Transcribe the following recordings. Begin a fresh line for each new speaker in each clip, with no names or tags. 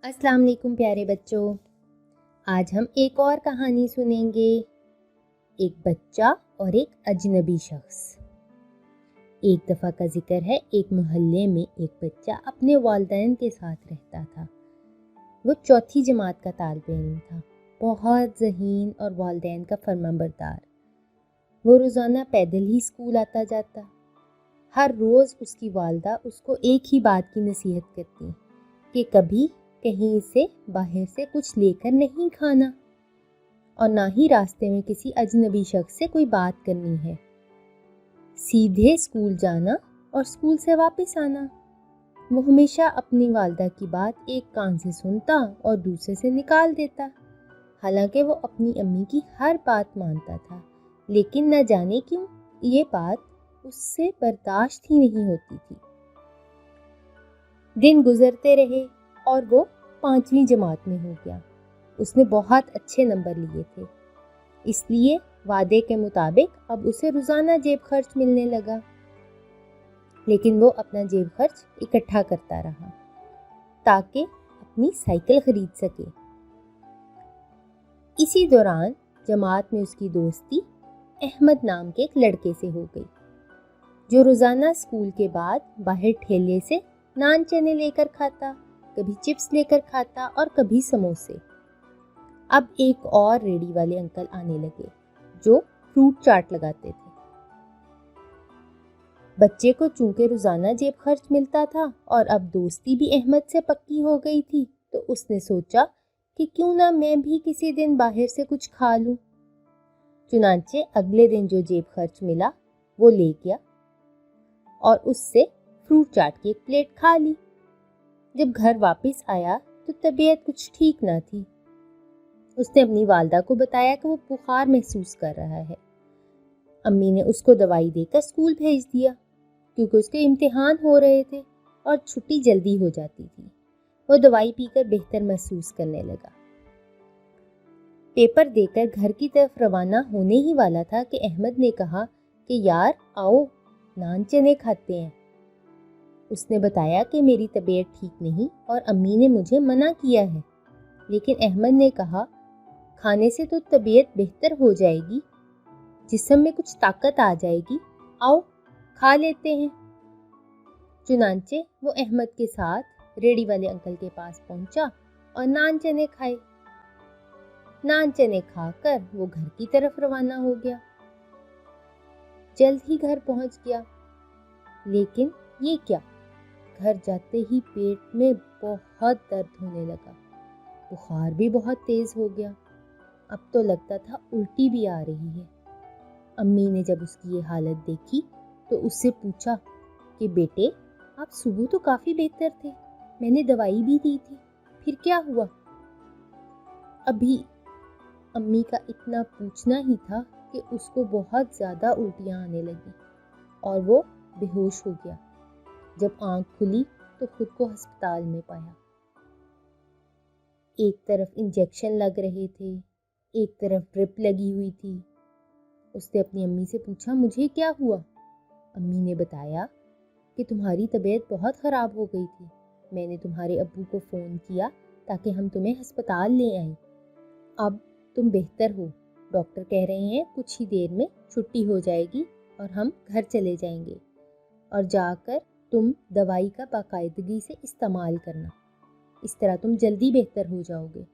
अस्सलाम वालेकुम प्यारे बच्चों। आज हम एक और कहानी सुनेंगे। एक बच्चा और एक अजनबी शख्स। एक दफ़ा का जिक्र है, एक मोहल्ले में एक बच्चा अपने वालिदैन के साथ रहता था। वो चौथी जमात का तालिब इल्म था, बहुत ज़हीन और वालिदैन का फरमाबरदार। वो रोज़ाना पैदल ही स्कूल आता जाता। हर रोज़ उसकी वालदा उसको एक ही बात की नसीहत करती कि कभी कहीं से बाहर से कुछ लेकर नहीं खाना और ना ही रास्ते में किसी अजनबी शख्स से कोई बात करनी है। सीधे स्कूल जाना और स्कूल से वापस आना। वो हमेशा अपनी वालदा की बात एक कान से सुनता और दूसरे से निकाल देता। हालांकि वो अपनी अम्मी की हर बात मानता था, लेकिन न जाने क्यों ये बात उससे बर्दाश्त ही नहीं होती थी। दिन गुजरते रहे और वो 5वीं जमात में हो गया। उसने बहुत अच्छे नंबर लिए थे, इसलिए वादे के मुताबिक अब उसे रोज़ाना जेब खर्च मिलने लगा। लेकिन वो अपना जेब खर्च इकट्ठा करता रहा ताकि अपनी साइकिल खरीद सके। इसी दौरान जमात में उसकी दोस्ती अहमद नाम के एक लड़के से हो गई, जो रोज़ाना स्कूल के बाद बाहर ठेले से नान चने लेकर खाता, कभी चिप्स लेकर खाता और कभी समोसे। अब एक और रेडी वाले अंकल आने लगे जो फ्रूट चाट लगाते थे। बच्चे को चूंकि रोज़ाना जेब खर्च मिलता था और अब दोस्ती भी अहमद से पक्की हो गई थी, तो उसने सोचा कि क्यों ना मैं भी किसी दिन बाहर से कुछ खा लूं। चुनांचे अगले दिन जो जेब खर्च मिला वो ले गया और उससे फ्रूट चाट की एक प्लेट खा ली। जब घर वापस आया तो तबीयत कुछ ठीक ना थी। उसने अपनी वालदा को बताया कि वो बुखार महसूस कर रहा है। अम्मी ने उसको दवाई देकर स्कूल भेज दिया, क्योंकि उसके इम्तिहान हो रहे थे और छुट्टी जल्दी हो जाती थी। वो दवाई पीकर बेहतर महसूस करने लगा। पेपर देकर घर की तरफ रवाना होने ही वाला था कि अहमद ने कहा कि यार आओ नान चने खाते हैं। उसने बताया कि मेरी तबीयत ठीक नहीं और अम्मी ने मुझे मना किया है, लेकिन अहमद ने कहा खाने से तो तबीयत बेहतर हो जाएगी, जिस्म में कुछ ताकत आ जाएगी, आओ खा लेते हैं। चुनांचे वो अहमद के साथ रेडी वाले अंकल के पास पहुंचा और नान चने खाए। नान चने खाकर वो घर की तरफ रवाना हो गया। जल्द ही घर पहुंच गया, लेकिन ये क्या, घर जाते ही पेट में बहुत दर्द होने लगा। बुखार भी बहुत तेज हो गया। अब तो लगता था उल्टी भी आ रही है। अम्मी ने जब उसकी ये हालत देखी तो उससे पूछा कि बेटे आप सुबह तो काफ़ी बेहतर थे, मैंने दवाई भी दी थी, फिर क्या हुआ? अभी अम्मी का इतना पूछना ही था कि उसको बहुत ज़्यादा उल्टियाँ आने लगी और वो बेहोश हो गया। जब आंख खुली तो खुद को अस्पताल में पाया। एक तरफ इंजेक्शन लग रहे थे, एक तरफ ड्रिप लगी हुई थी। उसने अपनी अम्मी से पूछा मुझे क्या हुआ? अम्मी ने बताया कि तुम्हारी तबीयत बहुत ख़राब हो गई थी। मैंने तुम्हारे अब्बू को फ़ोन किया ताकि हम तुम्हें अस्पताल ले आएं। अब तुम बेहतर हो, डॉक्टर कह रहे हैं कुछ ही देर में छुट्टी हो जाएगी और हम घर चले जाएंगे, और जाकर तुम दवाई का बाकायदगी से इस्तेमाल करना, इस तरह तुम जल्दी बेहतर हो जाओगे।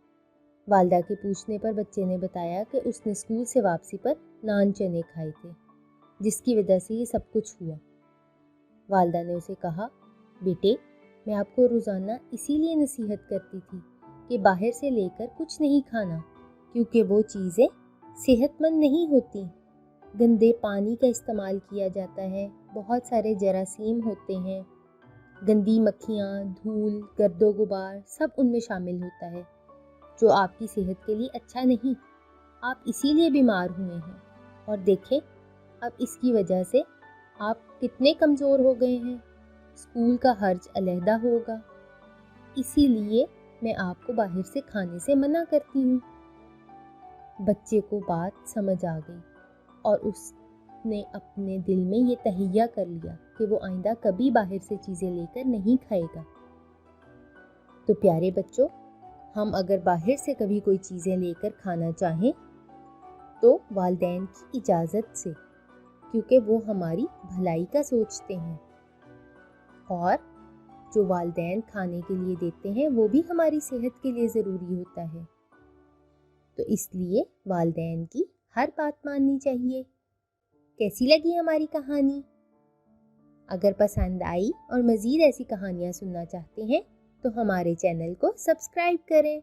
वालदा के पूछने पर बच्चे ने बताया कि उसने स्कूल से वापसी पर नान चने खाए थे, जिसकी वजह से ये सब कुछ हुआ। वालदा ने उसे कहा बेटे मैं आपको रोज़ाना इसीलिए नसीहत करती थी कि बाहर से लेकर कुछ नहीं खाना, क्योंकि वो चीज़ें सेहतमंद नहीं होती। गंदे पानी का इस्तेमाल किया जाता है, बहुत सारे जरासीम होते हैं, गंदी मक्खियाँ, धूल, गर्दो गुबार सब उनमें शामिल होता है, जो आपकी सेहत के लिए अच्छा नहीं। आप इसीलिए बीमार हुए हैं और देखें अब इसकी वजह से आप कितने कमज़ोर हो गए हैं। स्कूल का खर्च अलहदा होगा, इसीलिए मैं आपको बाहर से खाने से मना करती हूँ। बच्चे को बात समझ आ गई और उसने अपने दिल में ये तहैया कर लिया कि वो आइंदा कभी बाहर से चीज़ें लेकर नहीं खाएगा। تو پیارے بچوں، ہم اگر باہر سے کبھی کوئی چیزیں لے کر کھانا چاہیں تو والدین کی اجازت سے، کیونکہ وہ ہماری بھلائی کا سوچتے ہیں، اور جو والدین کھانے کے لیے دیتے ہیں وہ بھی ہماری صحت کے لیے ضروری ہوتا ہے، تو اس لیے والدین کی ہر بات ماننی چاہیے۔ کیسی لگی ہماری کہانی؟ اگر پسند آئی اور مزید ایسی کہانیاں سننا چاہتے ہیں تو ہمارے چینل کو سبسکرائب کریں۔